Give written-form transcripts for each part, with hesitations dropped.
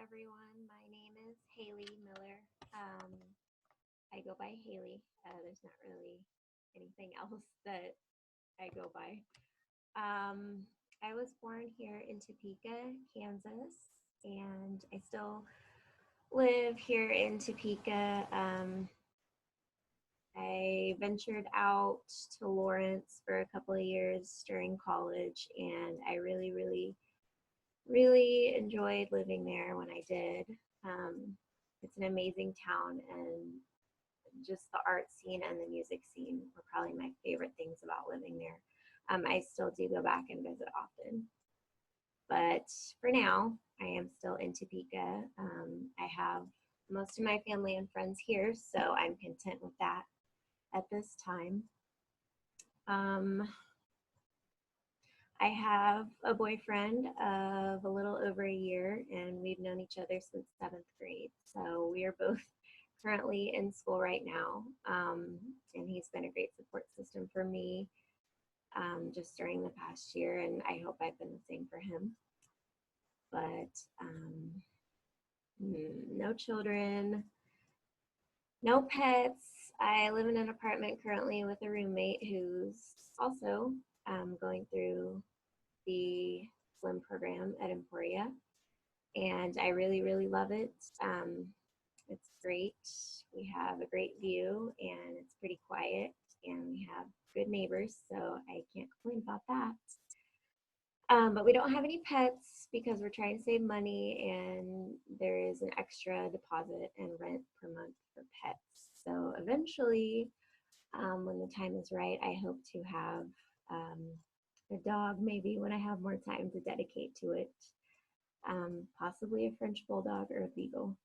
everyone. My name is Hayley Miller. Um, I go by Hayley. There's not really anything else that I go by. I was born here in Topeka, Kansas, and I still live here in Topeka. I ventured out to Lawrence for a couple of years during college, and I really enjoyed living there when I did. It's an amazing town, and just the art scene and the music scene were probably my favorite things about living there. I still do go back and visit often, but for now, I am still in Topeka. I have most of my family and friends here, so I'm content with that at this time. Um, I have a boyfriend of a little over a year, and we've known each other since seventh grade. So we are both currently in school right now, and he's been a great support system for me just during the past year, and I hope I've been the same for him. But no children, no pets. I live in an apartment currently with a roommate who's also going through the swim program at Emporia, and I really love it. It's great. We have a great view, and it's pretty quiet, and we have good neighbors, so I can't complain about that. But we don't have any pets because we're trying to save money, and there is an extra deposit and rent per month for pets. So eventually, when the time is right, I hope to have a dog maybe when I have more time to dedicate to it. Possibly a French bulldog or a beagle.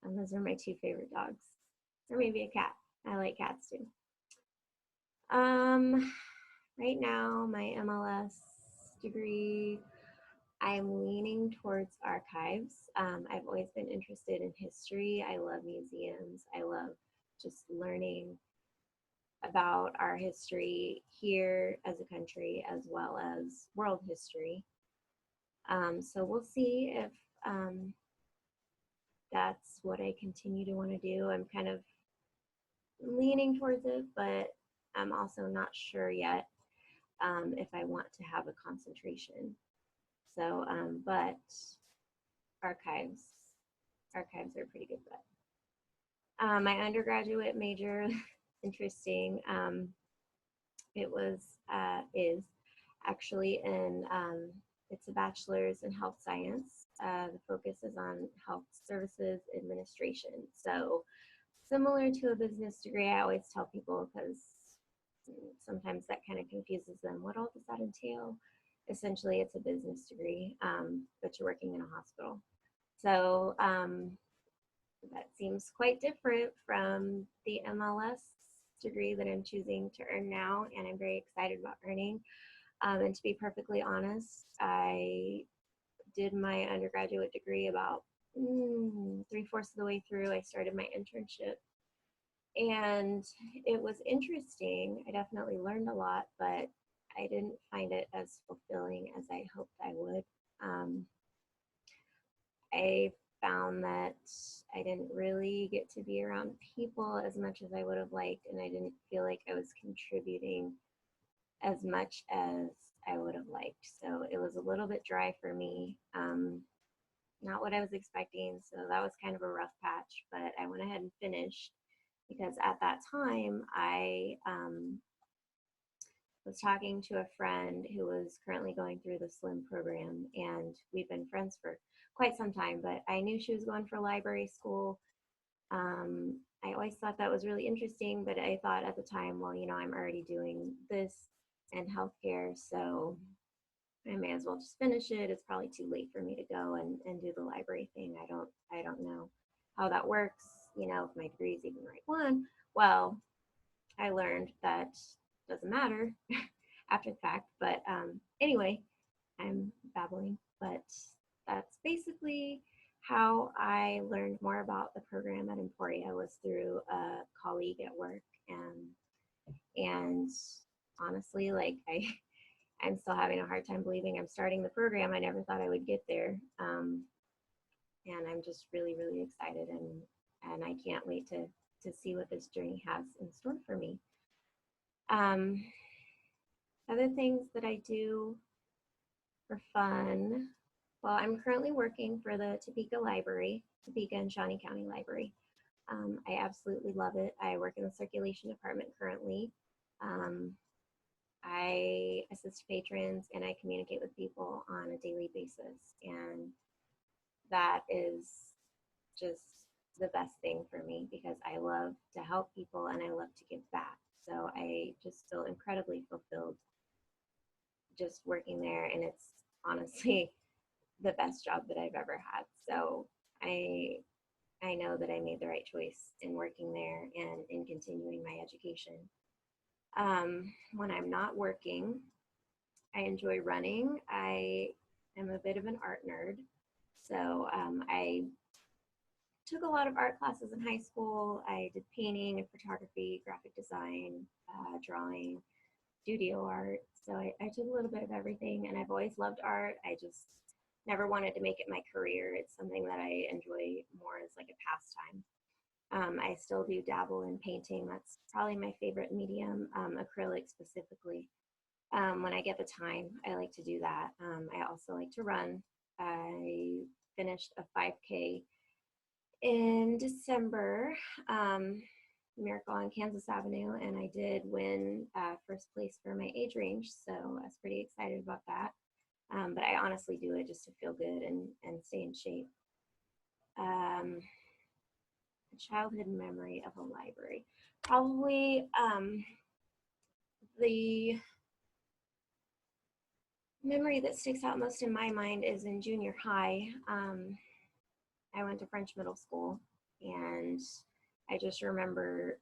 And those are my two favorite dogs. Or maybe a cat. I like cats too. Right now, my MLS degree, I'm leaning towards archives. I've always been interested in history. I love museums. I love just learning about our history here as a country as well as world history. So we'll see if that's what I continue to want to do. I'm kind of leaning towards it, but I'm also not sure yet if I want to have a concentration. So, but archives, archives are pretty good bet. My undergraduate major, interesting. It was is actually in it's a bachelor's in health science. The focus is on health services administration. So similar to a business degree, I always tell people because sometimes that kind of confuses them. What all does that entail? Essentially, it's a business degree, but you're working in a hospital. So that seems quite different from the MLS degree that I'm choosing to earn now, and I'm very excited about earning. And to be perfectly honest, I did my undergraduate degree about 3/4 of the way through. I started my internship, and it was interesting. I definitely learned a lot, but I didn't find it as fulfilling as I hoped I would. I found that I didn't really get to be around people as much as I would have liked, and I didn't feel like I was contributing as much as I would have liked. So it was a little bit dry for me. Not what I was expecting. So that was kind of a rough patch, but I went ahead and finished because at that time I was talking to a friend who was currently going through the SLIM program, and we've been friends for quite some time, but I knew she was going for library school. I always thought that was really interesting, but I thought at the time, well, I'm already doing this and healthcare, so I may as well just finish it. It's probably too late for me to go and do the library thing. I don't know how that works, if my degree is even the right one. Well, I learned that doesn't matter after the fact. But anyway, I'm babbling, but that's basically how I learned more about the program at Emporia was through a colleague at work, and honestly, like I'm still having a hard time believing I'm starting the program. I never thought I would get there. and I'm just really, really excited, and I can't wait to see what this journey has in store for me. Um, Other things that I do for fun. Well, I'm currently working for the Topeka Library, Topeka and Shawnee County Library. I absolutely love it. I work in the circulation department currently. Um, I assist patrons and I communicate with people on a daily basis. And that is just the best thing for me because I love to help people and I love to give back. So I just feel incredibly fulfilled just working there. And it's honestly the best job that I've ever had. So I know that I made the right choice in working there and in continuing my education. When I'm not working, I enjoy running. I am a bit of an art nerd. So I took a lot of art classes in high school. I did painting and photography, graphic design, drawing, studio art. So I took a little bit of everything, and I've always loved art. I just never wanted to make it my career. It's something that I enjoy more as like a pastime. I still do dabble in painting. That's probably my favorite medium, acrylic specifically. When I get the time, I like to do that. I also like to run. I finished a 5K in December, Miracle on Kansas Avenue, and I did win first place for my age range. So I was pretty excited about that. But I honestly do it just to feel good and stay in shape. A childhood memory of a library. Probably the memory that sticks out most in my mind is in junior high. I went to French middle school, and I just remember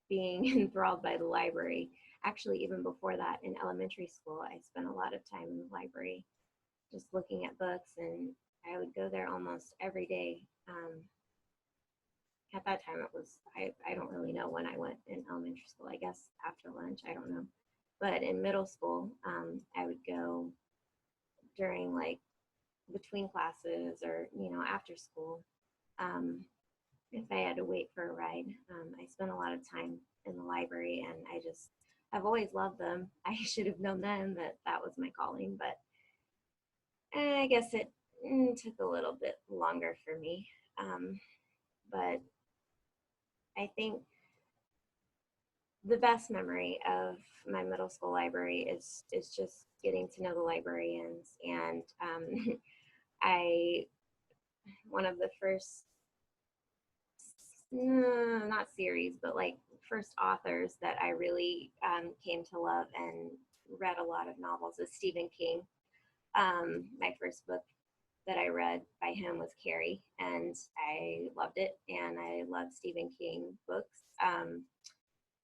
being enthralled by the library. Actually, even before that, in elementary school, I spent a lot of time in the library just looking at books, and I would go there almost every day. At that time, it was, I don't really know when I went in elementary school, I guess after lunch, I don't know. But in middle school, I would go during like between classes or, after school. If I had to wait for a ride, I spent a lot of time in the library, and I've always loved them. I should have known then that that was my calling, but I guess it took a little bit longer for me. But I think the best memory of my middle school library is just getting to know the librarians, and I one of the first not series but like first authors that I really came to love and read a lot of novels is Stephen King. My first book that I read by him was Carrie, and I loved it, and I love Stephen King books.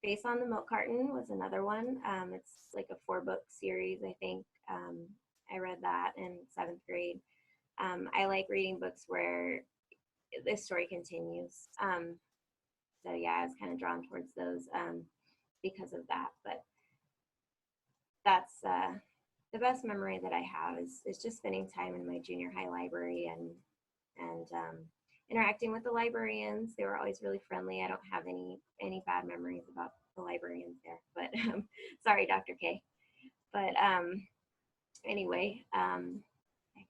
Face on the Milk Carton was another one. It's like a 4-book series, I think. I read that in 7th grade. I like reading books where this story continues. So yeah, I was kind of drawn towards those because of that. But that's the best memory that I have is just spending time in my junior high library and interacting with the librarians. They were always really friendly. I don't have any bad memories about the librarians there, but sorry, Dr. K. But anyway, I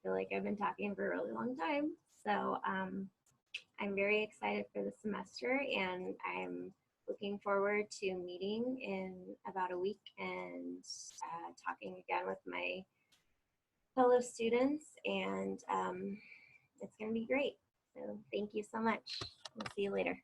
feel like I've been talking for a really long time. So I'm very excited for the semester, and I'm looking forward to meeting in about a week and talking again with my fellow students, and it's going to be great. So thank you so much. We'll see you later.